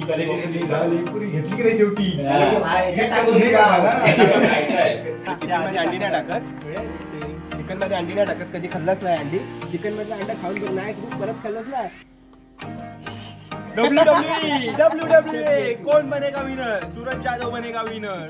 घेतली की नाही शेवटी अंडी नाही टाकत चिकन मध्ये अंडी नाही टाकत कधी खाल्लंच नाही अंडी चिकन मध्ये अंडा खाऊन नाही परत खाल्लंच नाही WWE कौन बनेगा विनर सूरज यादव बनेगा विनर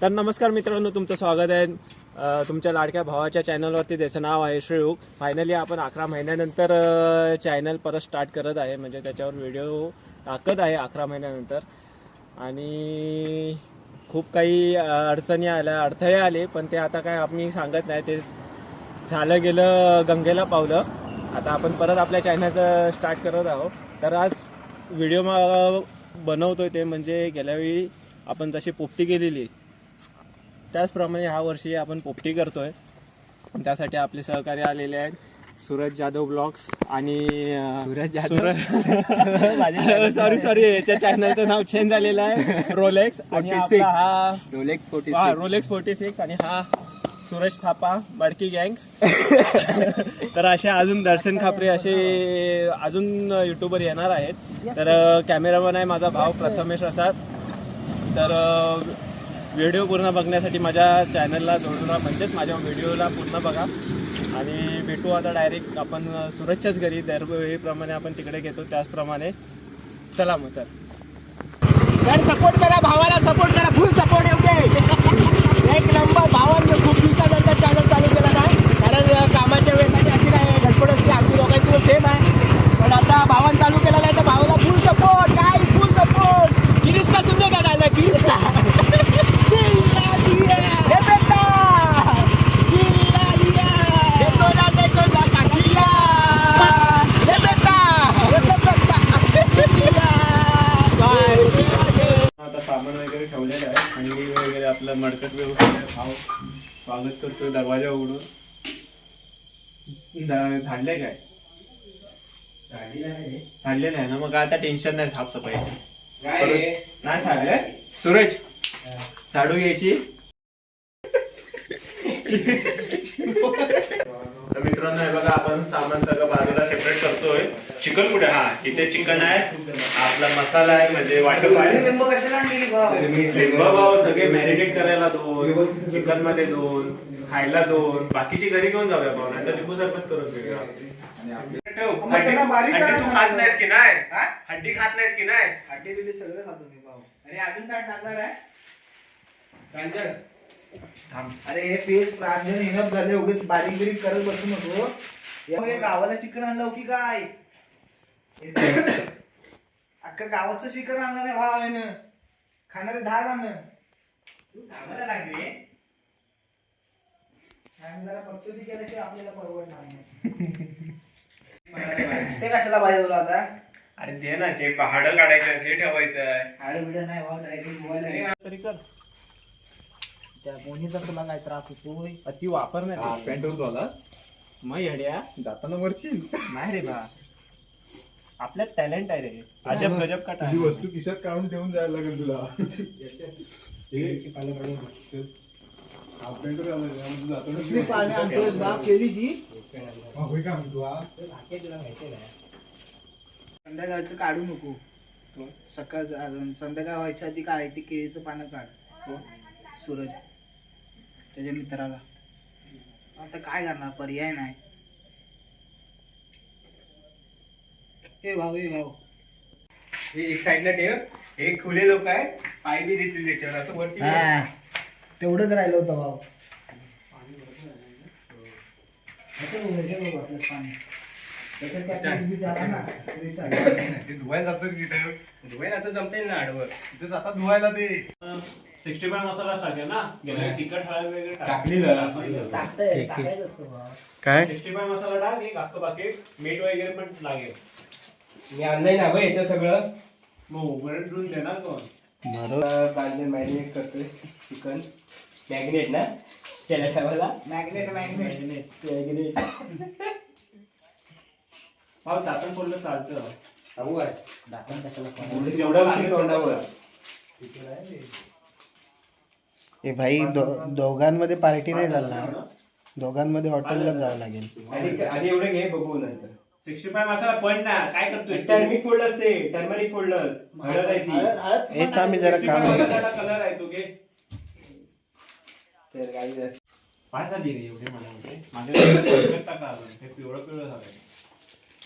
तर नमस्कार मित्रांनो तुमचं स्वागत आहे तुमच्या लाडक्या भावाच्या चॅनलवरती त्याचं नाव आहे श्रेयुक. फायनली आपण 11 महिन्यानंतर चॅनल परत स्टार्ट करत आहे म्हणजे त्याच्यावर व्हिडिओ टाकत आहे 11 महिन्यानंतर आणि खूप काही अडचणी आल्या अडथळे आले पण ते आता काय आम्ही सांगत नाही ते झालं गेलं गंगेला पावलं. आता आपण परत आपल्या चॅनलचं स्टार्ट करत आहोत. तर आज व्हिडिओ बनवतोय ते म्हणजे गेल्यावेळी आपण जशी पोपटी केलेली त्याचप्रमाणे ह्या वर्षी आपण पोपटी करतोय. त्यासाठी आपले सहकारी आलेले आहेत सूरज जाधव ब्लॉग्स आणि सूरज जाधव सॉरी याच्या चॅनलचं नाव चेंज झालेलं आहे रोलेक्स आणि हा रोलेक्स 46 आणि हा सूरज थापा बडकी गँग. तर असे अजून दर्शन खापरे असे अजून युट्यूबर येणार आहेत. तर कॅमेरामॅन आहे माझा भाव प्रथमेश असाद. तर व्हिडिओ पूर्ण बघण्यासाठी माझ्या चॅनलला जोडून राहा म्हणजेच माझ्या व्हिडिओला पूर्ण बघा आणि भेटू आता डायरेक्ट आपण सूरजच्याच घरी दरवेळीप्रमाणे आपण तिकडे घेतो त्याचप्रमाणे चला मग. तर सपोर्ट करा भावाला सपोर्ट करा फुल सपोर्ट येते एक नंबर. भावांनी खूप दिवसानंतर चॅनल चालू केला नाही कारण कामाच्या वेळेसाठी अशी काय धडपड असते आमची दोघांची सेम आहे पण आता भावान चालू केला नाही तर भावाला फुल सपोर्ट काय फुल सपोर्ट. गिरीश का सुनने का गायला गिरीश का सामान वगैरे ठेवलेलं आहे आणि वगैरे आपलं मडकट व्यवस्थित भाव स्वागत करतोय दरवाजा उघडून. झाडले काय झाडलेलं आहे ना मग आता टेन्शन नाही साफसफाईची नाही झाडलंय. सूरज झाडू घ्यायची. तर मित्रांनो हे बघा आपण सामान सगळं बाजूला सेपरेट करतोय. चिकन कुठे हा इथे चिकन आहे आपला मसाला आहे म्हणजे वाटप आहे लिंबा भाव सगळे मॅरिनेट करायला 2 चिकन मध्ये 2 खायला 2 बाकीची घरी घेऊन जाऊया भाऊ नाही तर लिंबू सरबत करून घेऊया. तू खात नाहीस की नाही हड्डी खात नाहीस की नाही हड्डी बिड्डी सगळं खातो मी भाऊ. अरे अजून काय टाकणार आहे प्रांजल अरे हे पेस्ट प्रांजल इनफ झाले उगाच बारीक बिरीक करत बसू नको. हे गावाला चिकन आणलं की काय अख्खा गावाचं चिकन आणलं नाही भाव आहे ना खाणारे 10 जण तू कामाला लागली जरा पक्षी केल्याशिवाय आपल्याला परवडणार नाही. ते कशाला पाहिजे तुला आता. अरे ते ना जे पहाड काढायचं हे ठेवायचं हाड बिड नाही भाव डायरेक्ट तरी कर. त्या कोणीचा तुला काय त्रास होतोय अति वापर नाही पॅन्टवर आला मग येड्या जाताना वरची नाही रे बा आपल्यात टॅलेंट आहे रे अजब गजब का तुझी वस्तू खिशात काढून ठेवून जायला लागेल तुला. संध्याकाळचं काढू नको सकाळ संध्याकाळ व्हायच्या आधी काय ते केळीचं पानं काढ सूरज त्याच्या मित्राला. आता काय करणार पर्याय नाही. हे भाऊ हे एक साईडला ठेव हे खुले लोक आहेत पाय बी देतील त्याच्यावर असं वरती तेवढंच राहिलं होतं भाऊ. धुवायला जातात तिथे धुवायला असं जमता येईल ना आडवर तिथे जातात धुवायला ते 65 मसाला टाकेल ना तिखट हळद वगैरे टाकायचं असतं भाऊ. काय 65 मसाला टाक एक असतो बाकी मीठ वगैरे पण लागेल. मी आणलंय ना भाई याचं सगळं मग उघडून ठेवून देणार कोण बरोबर मॅरिनेट करतोय चिकन मॅग्नेट ना त्याला ठेवायला मॅग्नेट भाऊ चाकण बोललं चालतं दाखवून कशाला जेवढं लागेल तोंडावर ए भाई दोघांमध्ये पार्टी नाही चालणार, दोघांमध्ये हॉटेलला जावं लागेल. आधी एवढं घे, बघू नंतर. 65 मसाला पण ना काय करतोय? टर्मिक फोल्डर्स ते टर्मरिक फोल्डर्स हळद आहे ती. एक आम्ही जरा काम कलर आहे तो घे. तर काही पाच झाली रे एवढे मला होते. माझ्या टाका अजून हे पिवळं झालंय.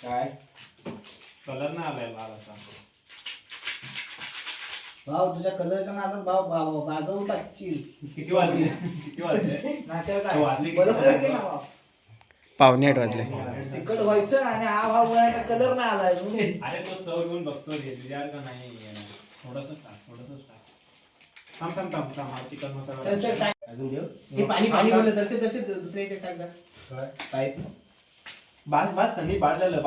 काय कलर ना आलाय लाल असा. भाऊ तुझ्या कलरच्या नादात भाऊ बाजू टाकशील. किती वाजले? किती वाजले? नाहीतर तो वाजले काय किती? बरोबर की ना भाऊ? 7:45 वाजले. तिखट व्हायचं आणि हा भाऊ बोलायचा कलर नाही आलाय. अरे तो चव घेऊन बघतो रे विचार का नाही. थोडस टाक. थांब हा चिकन मसाला. चल चल टाक. अजून देऊ. हे पाणी बोललं दर्शक दुसऱ्या याच्यात टाक जा. पाईप. बास सनी बाद झालं. हे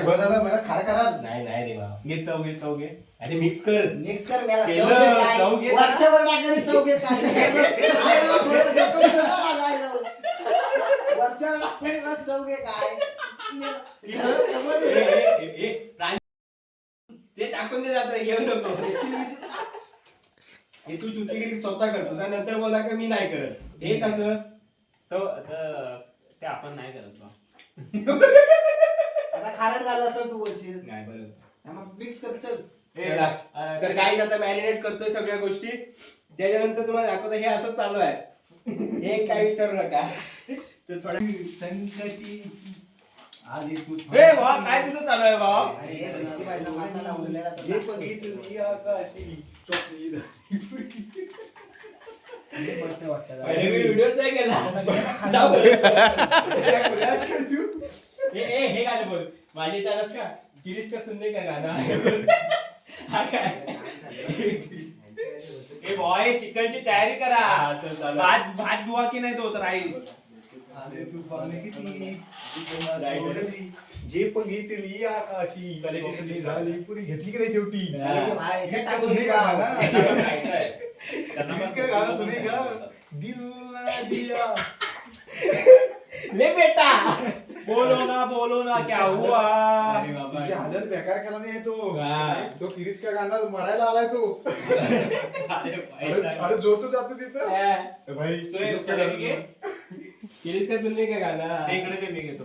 बस आता मला खार करा. नाही रे बाबा. घे चव घे. अरे मिक्स कर. मिक्स कर मला केलं, चव घे काय? चव घे. वरच्यावर टाकायची चव घे काय? काय राव, थोडं डोकं फिरवलं माझं आहे राव. वरच्यावर टाकायची बस चव घे काय? ते टाकून दे जात येऊ नको. हे तू चुकीगिरी स्वतः करतोस आणि नंतर बोला का मी नाही करत. हे कसं ते आपण नाही करत बा. आता खारट झालं असं तू बोलशील. नाही बरोबर. मग मिक्स कर चल. चला. तर काही आता मॅरिनेट करतोय सगळ्या गोष्टी. त्याच्यानंतर तुम्हाला दाखवतो हे असं चालू आहे. हे काय विचारू नका. तर थोडा संकटी आज एक ए वा काय तुझं चालू आहे भाऊ? अरे हे 65 चा मसाला उरलेला तर जे टाक. बघितली आकाशी टोपली हे मस्त वाटतं. पहिले मी व्हिडिओच नाही केला. जाऊ बरं. हे गाणं बोल. माझी त्यालाच का गिरीश का सुनने का गाणं. हा काय ए बॉय चिकनची तयारी करा. चल चालू. भात धुवा की नाही तो राईस. आले तुफान किती सोडली जे बघितली आकाशी टोपली झाली पुरी घेतली की नाही शेवटी. ह्याच्यात इसका टाकून सुनेगा भाऊ. गाना इसका गाना सुनेगा दिल ना दिया. ले बेटा. बोलो ना क्या हुआ? अरे बाबा. तुझी हालत बेकार केला नाही तो. हा. तो किरीश का गाना मरायला आलाय तो. अरे अरे जो तो जातो तिथं. हा. भाई तो एक स्टेप घे. गिरीश का सुनने का गाणं. ते इकडे ते मी घेतो.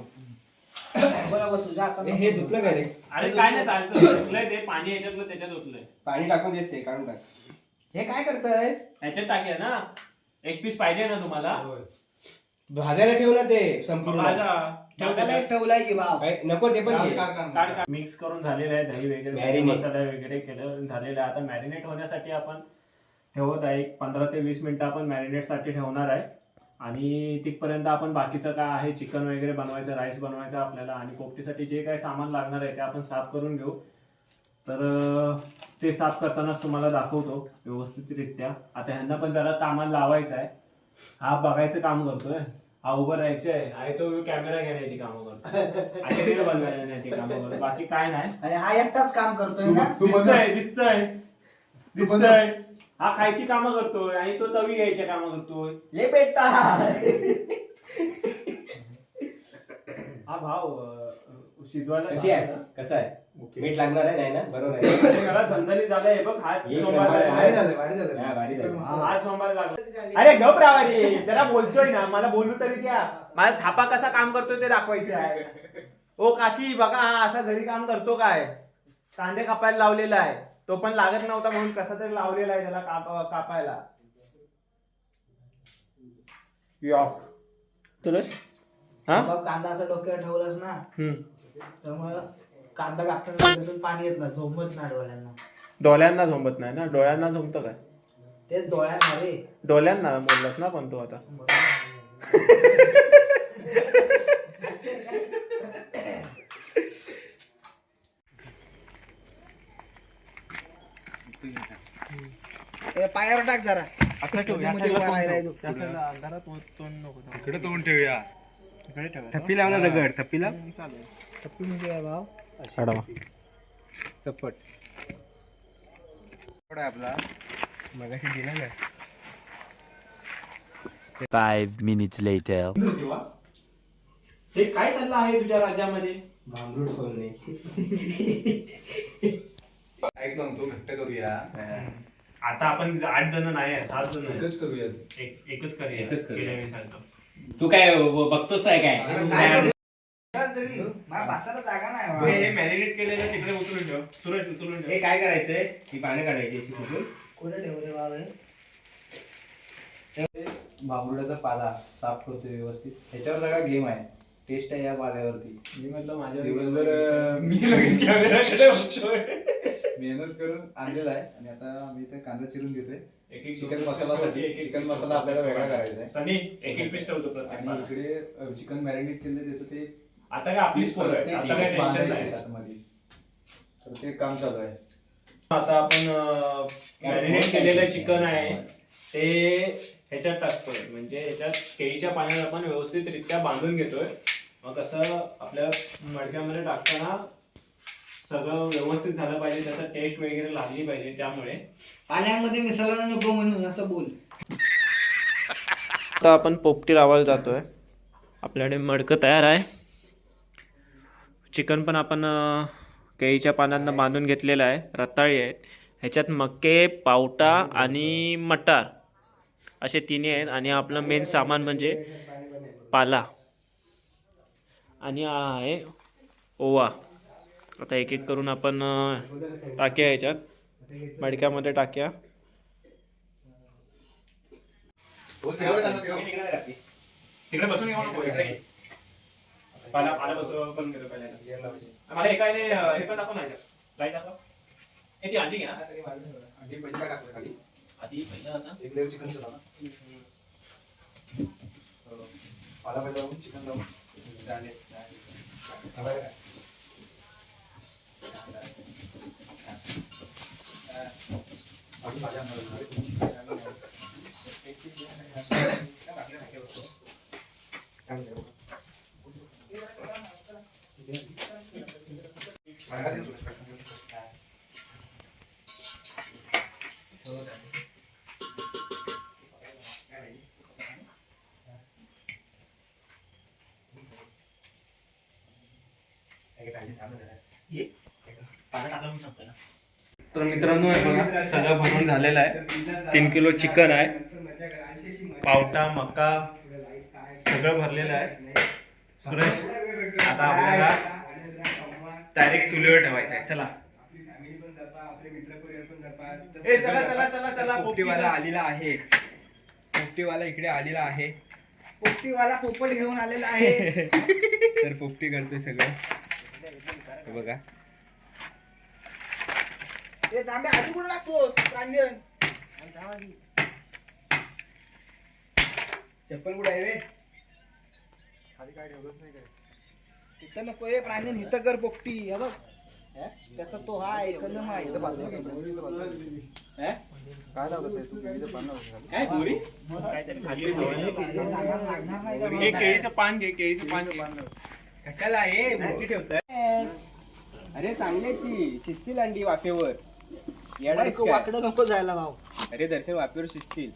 बरोबर तुझ्या हातात. हे धुतलं का रे. अरे काय नाही चालतं. धुतलंय ते पाणी याच्यातलं त्याच्यात धुतलंय. पाणी टाकून देस ते काढून टाक. हे काय करताय. ह्याच्यात टाकूया ना. एक पीस पाहिजे ना तुम्हाला? भाजायला ठेव ना ते संपूर्ण. भाजायला एक ठेवलाय की भाव. काय नको ते पण घे. मिक्स करून झालेलं आहे. दही वगैरे सगळे Marinate. मसाला वगैरे केलं झालेलं आहे. आता मॅरिनेट होण्यासाठी आपण ठेवत आहे. 15 ते 20 मिनिटं आपण मॅरिनेट साठी ठेवणार आहे. आणि तिथपर्यंत आपण बाकीचं काय आहे चिकन वगैरे बनवायचं, राईस बनवायचं आपल्याला आणि पोपटीसाठी जे काही सामान लागणार आहे ते आपण साफ करून घेऊ. तर ते साफ करतानाच तुम्हाला दाखवतो व्यवस्थितरित्या. आता ह्यांना पण जरा कामाला लावायचं आहे. हा बघायचं काम करतोय, हा उभं राहायचे आणि तो कॅमेरा घेण्याची कामं करतो आणि व्हिडिओ बनवण्याची कामं करतो. बाकी काय नाही. आणि हा एकटाच काम करतोय ना. दिसतंय हा खायची कामं करतोय आणि तो चवी घ्यायची कामं करतोय. ले बेटा. हा भाव शिजवायला कशी आहे कसं आहे. मीठ लागणार आहे नाही ना. बरोबर आहे. मला झणझणी झालंय बघ. हात एक सोमवार नंबर भारी लागला. झालं भारी झालं. हा, भारी झालं. हात सोमवार लागला. अरे गप राहा रे. जरा बोलतोय ना मला बोलू तरी द्या. माझा थापा कसा काम करतोय ते दाखवायचं आहे. ओ काकी बघा हा असा घरी काम करतो काय. कांदे कापायला लावलेला आहे. तो पण लागत नव्हता म्हणून कसा तरी लावलेला आहे त्याला कापायला. बघ कांदा असं डोक्यावर ठेवलास ना त्यामुळे कांदा कापताना त्यातून पाणी येत नाही. झोंबत नाही डोळ्यांना. डोळ्यांना झोंबत नाही ना. डोळ्यांना झोंबतं काय. तेच डोळ्यांना रे. डोळ्यांना बोललास ना पण तो आता. पायावर टाक जरा. मध्ये उभा राहिलाय तो. इकडे तोंड ठेवूया. थप्पी लाव ना दगड. थप्पीला टप्पी म्हणजे काय भाव. चप्पट. आपला मगाशी दिला ना. 5 minutes later. ते काय चाललं आहे तुझ्या राज्यामध्ये. भांबरूड सोडणे. ऐक ना तो घट्ट करूया. आता आपण 8 जण नाही आहे, 7 जण आहे. एकच करूया. एकच करूया. एकच करूया. केल्या मी सांगतो. तू काय बघतोस आहे काय तरी माझ्या बसायला जागा नाही बा. हे मॅरिनेट केलेलं तिकडे उचलून ठेव. सूरज उचलून हे ठेव. काय करायचंय ही पानं काढायची अशी कुठून कुठे ठेवले बाबा हे? भांबरुड्याचा पाला साफ करतोय व्यवस्थित. ह्याच्यावर सगळा गेम आहे. टेस्ट आहे या पाल्यावरती. मी म्हटलं माझ्या दिवसभर मी लगेच कॅमेराकडे बघतोय. मेहनत करून आणलेला आहे आणि आता आम्ही इथे कांदा चिरून घेतोय. चिकन मसाल्यासाठी चिकन मसाला आपल्याला वेगळा करायचा आहे. सनी एक पीस ठेवतो प्रत्येक आणि पाला. इकडे चिकन मॅरिनेट केलं त्याचं ते आता काय आपली स्पोर आहे. आता काय टेन्शन बांधायचे नाही. आतमध्ये. तर ते काम चालू आहे. आता आपण मॅरिनेट केलेलं चिकन आहे ते ह्याच्यात टाकतोय. म्हणजे ह्याच्यात केळीच्या पाण्यात आपण व्यवस्थितरित्या बांधून घेतोय. मग कसं आपल्या मडक्यामध्ये टाकताना सगळं व्यवस्थित झालं पाहिजे, त्याचा टेस्ट वगैरे लागली पाहिजे. त्यामुळे पाण्यामध्ये मिसळला नको म्हणून असं बोल. आता आपण पोपटी लावायला जातोय. आपल्याकडे मडकं तयार आहे. चिकन पण आपण केळीच्या पानांना बांधून घेतलेलं आहे. रताळी आहेत. ह्याच्यात मके, पावटा आणि मटार असे तिन्ही आहेत. आणि आपलं मेन सामान म्हणजे पाला आणि हा आहे ओवा. आता एक एक करून आपण टाक्या ह्याच्यात मडक्यामध्ये टाक्या. तिकडे बसून येऊ नको, इकडे ये. पाला बसून करून घेतो पहिल्यांदा. मला एका हे पण दाखव ना ह्याच्यात. लाईट दाखव. ती अंडी घ्या. आधी पहिला ना. एक लेअर चिकन लावा. पाला पाहिजे लावून चिकन लावून. तर मित्रांनो हे बघा सगळं भरून झालेलं आहे. 3 किलो चिकन आहे. पावटा, मका सगळं भरलेलं आहे. सुरेश आता आपल्याला डायरेक्ट चुलीवर ठेवायचं आहे. चला चला पोपटीवाला आलेला आहे. पोपटीवाला इकडे आलेला आहे. पोपटीवाला पोपट घेऊन आलेला आहे. तर पोपटी करतोय सगळं. हे बघा. तांबे आधी कुठे लागतोस प्रांजन? चप्पल कुठे आहे रे? खाली काय ठेवलंच नाही काय. तिथं नको आहे प्रांजन, इथं कर पोपटी. हे बघ त्याचा तो हा एकदम आहे. इथं बाजूला काय लावलं काय पुरी? हे केळीचं पान घे. केळीचं पान घे. कशाला आहे मोठी ठेवताय? अरे चांगली ती शिस्तील अंडी वाफेवर. वाकडं नको जायला भाऊ. अरे दर्शन वाफेवर शिस्तील.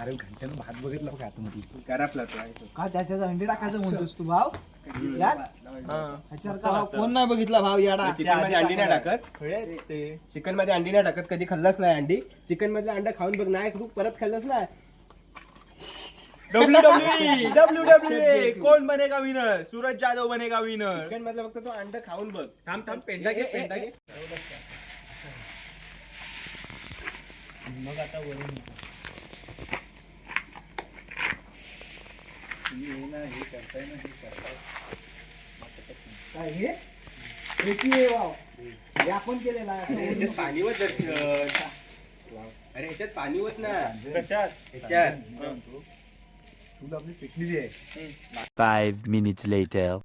अरे घंट्यानं भात बघितला बघा आतमध्ये. करापला तो का त्याच्यात अंडी टाकायचं म्हणतोस तू भाव? कोण नाही बघितला भाव याडा. चिकन मध्ये अंडी नाही टाकत. चिकन मध्ये अंडी नाही टाकत. कधी खाल्लाच नाही अंडी. चिकन मधलं अंडा खाऊन बघ. नाही तू परत खाल्लंच नाही. WWE कोण बनेगा विनर? सूरज जाधव बनेगा विनर. चिकन मधलं फक्त तो अंडा खाऊन बघ. थांब पेंडा घे. पेंडा घे. मग आता वरून काय हे? आपण केलेला ह्याच्यात पाणी होत दर्शन. अरे ह्याच्यात पाणी होत ना. कशात? ह्याच्यात तू आपली पिकली आहे. 5 minutes later.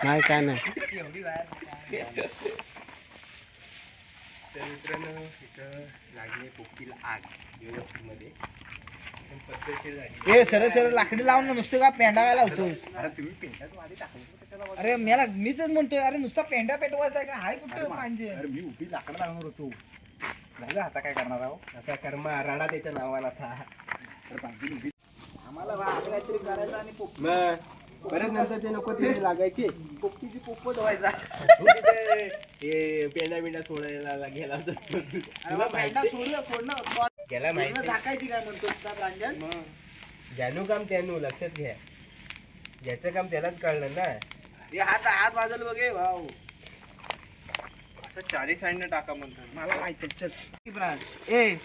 नाही काय नाही. तर मित्रांनो इथं लागली पोपटीला आग व्यवस्थित मध्ये. हे सरळ लाकडी लावून नुसतं का पेंडा काय लावतो? अरे तुम्ही पेंटात आधी टाकलं. अरे मी तेच म्हणतोय. अरे नुसता पेंडा पेटवायचा आहे का? हाय कुठं पाहिजे? अरे मी उभी लाकडं लागणार होतो. झालं आता काय करणार आहो. आता कर्मा राणा त्याच्या नावाला था. आम्हाला काहीतरी करायचं आणि मग परत नंतर ते नको ते लागायचे पोपटीची पोपट व्हायचा. हे पेंडा बिंडा सोडायला गेला तर अरे बा, पेंडा सोडणं गेला माहिती झाकायची काय म्हणतो तुझा प्रांजल. ज्यानू काम त्यानू लक्षात घ्या. ज्याचं काम त्यालाच कळलं ना. हे हात बाजूला बघे भाऊ. असं चारी साईडने टाका म्हणतात. मला माहिती आहे, चल प्रांज. ए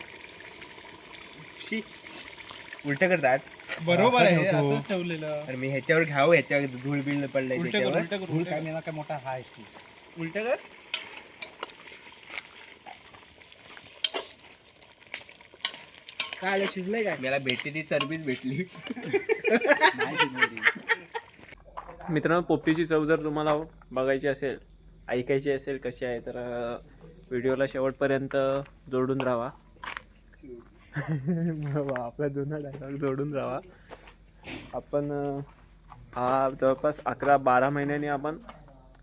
उलट करतात. बरोबर आहे, असंच ठेवलेलं. अरे मी ह्याच्यावर घ्यावं, ह्याच्यावर धूळ बिळ पडलाय उलट कर, त्याच्यावर. उलट कर, फुल उलट काय कर. मेला काय मोठा हा आहे उलट कर. काय शिजलंय काय? मला भेटली ती चरबीच भेटली. मित्रांनो, पोपटीची चव जर तुम्हाला बघायची असेल, ऐकायची असेल कशी आहे, तर व्हिडिओला शेवटपर्यंत जोडून राहा. आपला जुना डायलॉग जोडून राहा. आपण हा जवळपास 11-12 महिन्यांनी आपण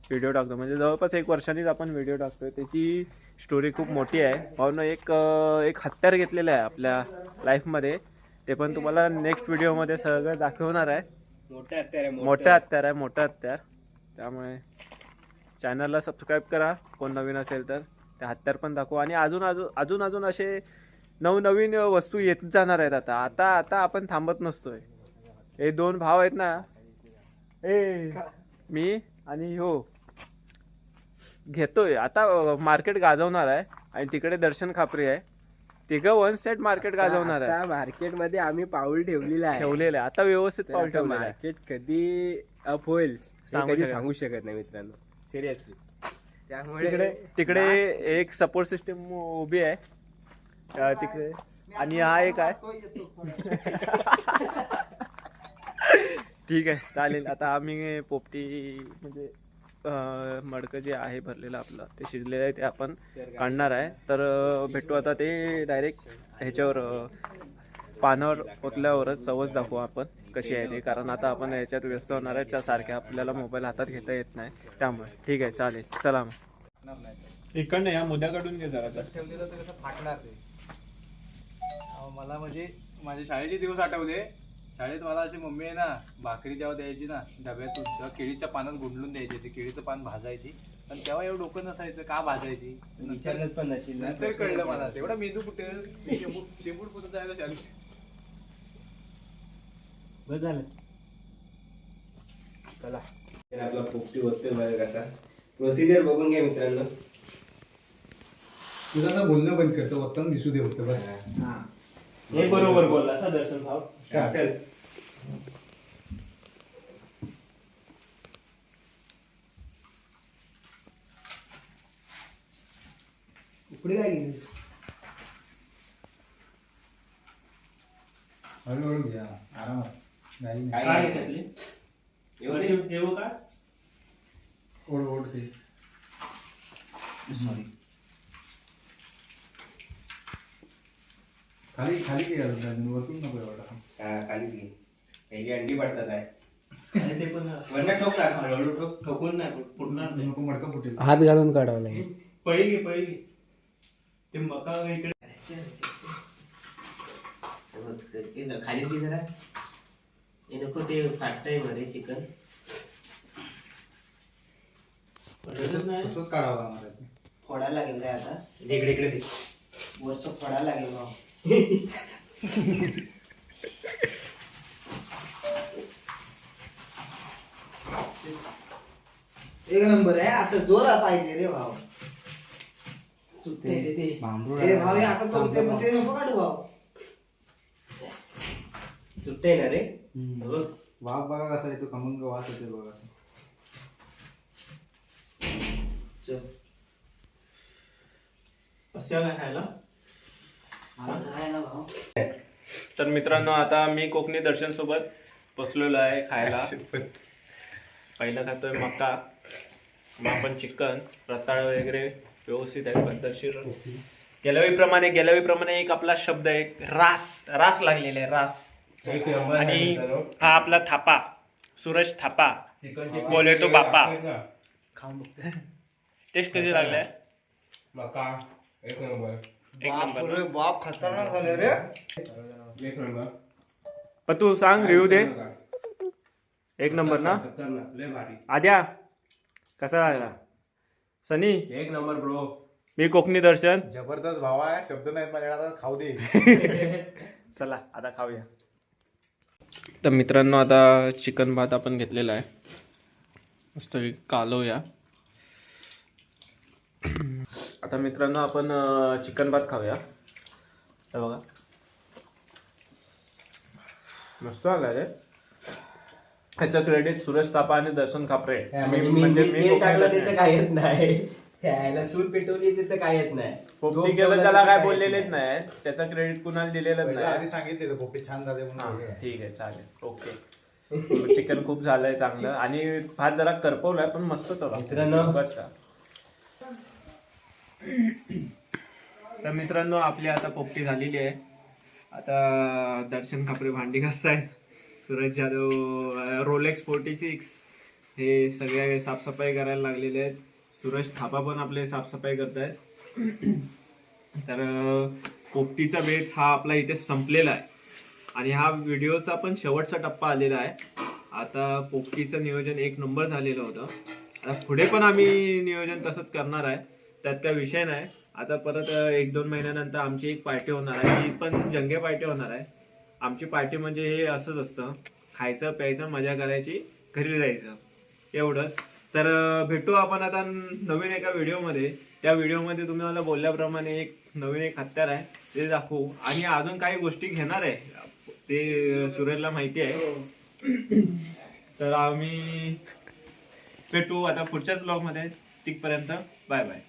व्हिडिओ टाकतो, म्हणजे जवळपास 1 वर्षांनीच आपण व्हिडिओ टाकतोय. त्याची स्टोरी खूप मोठी आहे. भाऊनं एक हत्यार घेतलेलं आहे आपल्या लाईफमध्ये. ते पण तुम्हाला नेक्स्ट व्हिडिओमध्ये सगळं दाखवणार आहे. मोठं हत्यार आहे, मोठं हत्यार. त्यामुळे चॅनलला सबस्क्राईब करा कोण नवीन असेल तर. ते हत्यार पण दाखवू आणि अजून असे नवनवीन वस्तू येत जाणार आहेत. आता आपण थांबत नसतोय. हे 2 भाव आहेत ना, मी आणि हो घेतोय. आता मार्केट गाजवणार आहे आणि तिकडे दर्शन खापरे आहे. तिघं 1 सेट मार्केट गाजवणार आहे. मार्केट मध्ये आम्ही पाऊल ठेवलेलं आहे. आता व्यवस्थित पाऊल ठेवलेलं आहे. मार्केट कधी अप होईल सांगू कधी शकत सांगू शकत नाही मित्रांनो, सिरियसली. त्यामुळे तिकडे एक सपोर्ट सिस्टीम उभी आहे तिकडे, आणि हा एक आहे. ठीक आहे, चालेल. आता आम्ही पोपटी म्हणजे मडकं जे आहे भरलेलं आपलं, ते शिजलेलं आहे, ते आपण काढणार आहे. तर भेटू आता ते डायरेक्ट ह्याच्यावर पानावर ओतल्यावरच चवच दाखवू आपण कशी आहे ते. कारण आता आपण याच्यात व्यस्त होणार आहे. सारख्या आपल्याला मोबाईल हातात घेता येत नाही, त्यामुळे ठीक आहे, चालेल. चला मग इकडनं या मुद्द्याकडून घे जरा. ठेवलेलं तर कसं फाटणार ते. मला म्हणजे माझे शाळेचे दिवस आठवले. शाळेत मला अशी मम्मी आहे ना, भाकरी जेव्हा द्यायची ना डब्यातून, तेव्हा केळीच्या पानात गुंडलून द्यायची. अशी केळीचं पान भाजायची, पण तेव्हा एवढं डोकं नसायचं का भाजायची. विचारलंच पण नशील ना. नंतर कळलं मला, तेवढा मेंदू कुठे शेपूट पुसत जायला शाळेत. बस झालं. चला आपला पोपटी होतोय बघा कसा. प्रोसिजर बघून घ्या मित्रांनो. तुला ना बोलणं बंद करतो, वतन दिसू दे होतं बस. हे बरोबर बोलला सा दर्शन भाव. चल पुढे काय गेलीस? हळूहळू घ्या, आरामात. नाही काय काय घ्यायचं? घेतली? एवढे ठेवू का? ओढ ते. सॉरी. खाली खाली काय घालून वरतून नको एवढा. खालीच घे. हे अंडी पडतात आहे. आणि ते पण वरनं ठोक ना, असं हळूहळू ठोक. ठोकून नाही फुटणार नाही. नको मडकं फुटेल. हात घालून काढावं लागेल. पळी घे. ते मका इकडे खालीच घे जरा. हे नको, ते फाटतंय मध्ये चिकन. तसंच काढावं लागणार आहे. फोडायला लागेल काय आता? इकडे इकडे दे. वरचं फोडायला लागेल भाऊ. एक नंबर आहे. असं जोरात पाहिजे रे भाऊ. सुट्टे रे ते. ए भाऊ, हे आता तो ते नको काढू भाऊ. सुट्टे ना रे. बघ वाफ बघा कसा येतो, खमंग वास येतो बघा. चल. असं काय खायला. मला जरा आहे ना भाऊ. तर मित्रांनो, आता मी कोकणी दर्शन सोबत बसलेलो आहे खायला. पहिला खातोय मका, मग आपण चिकन रताळ वगैरे व्यवस्थित आहे, पद्धतशीर. गेल्यावेळीप्रमाणे एक आपला शब्द आहे, रास लागलेला आहे, रास. आणि हा आपला थापा, सूरज थापा, बोले तो बापा. खाऊन बघतो. टेस्ट कशी लागलाय? मका एक नंबर. एक नंबर. बाप रे बाप, खतरनाक झाले रे. एक नंबर. पण तू सांग, रिव्ह्यू दे. एक नंबर ना खतरनाक, लय भारी. आद्या कसा लागला सनी एक नंबर ब्रो. मी कोकणी दर्शन जबरदस्त भावा आहे, शब्द नाहीत माझ्याकडे, आता खाऊ दे. चला आता खाऊया. तर मित्रांनो आता चिकन भात आपण घेतलेला आहे, मस्त कालवूया. आता मित्रांनो आपण चिकन भात खाऊया. हे बघा मस्त आला रे. ह्याचं क्रेडिट सुरेश थापा आणि दर्शन खापरे. म्हणजे मी टाकलं त्याचं काय येत नाही, त्याला सूट पेटवली त्याचं काय येत नाही. पोपटी केलं त्याला काय बोललेलेच नाही, त्याचा क्रेडिट कुणाला दिलेलंच पहिला नाही. आधी सांगितले पोपी छान झाले हा, म्हणून. ठीक आहे चालेल ओके. चिकन खूप झालंय चांगलं आणि भात जरा करपवलाय पण मस्त चला मित्रांनो. तर मित्रांनो आपली आता पोपटी झालेली आहे. आता दर्शन खापरे भांडी घासतायत, सूरज जाधव रोलेक्स 46 हे सगळे साफसफाई करायला लागलेले आहेत. सूरज थापा पण आपले साफसफाई करतायत. तर पोपटीचा बेत हा आपला इथे संपलेला आहे आणि हा व्हिडिओचा पण शेवटचा टप्पा आलेला आहे. आता पोपटीचं नियोजन एक नंबर झालेलं होतं. आता पुढे पण आम्ही नियोजन तसंच करणार आहे, त्यात काय विषय नाही. आता परत 1-2 महिन्यानंतर आमची एक पार्टी होणार आहे, ती पण जंगे पार्टी होणार आहे. आमची पार्टी म्हणजे हे असंच असतं, खायचं प्यायचं मजा करायची घरी जायचं एवढंच. तर भेटू आपण आता नवीन एका व्हिडिओमध्ये. त्या व्हिडिओमध्ये तुम्ही मला बोलल्याप्रमाणे एक नवीन एक हत्यार आहे ते दाखवू आणि अजून काही गोष्टी घेणार आहे, ते सुरेशला माहिती आहे. तर आम्ही भेटू आता पुढच्याच ब्लॉगमध्ये. तिथपर्यंत बाय बाय.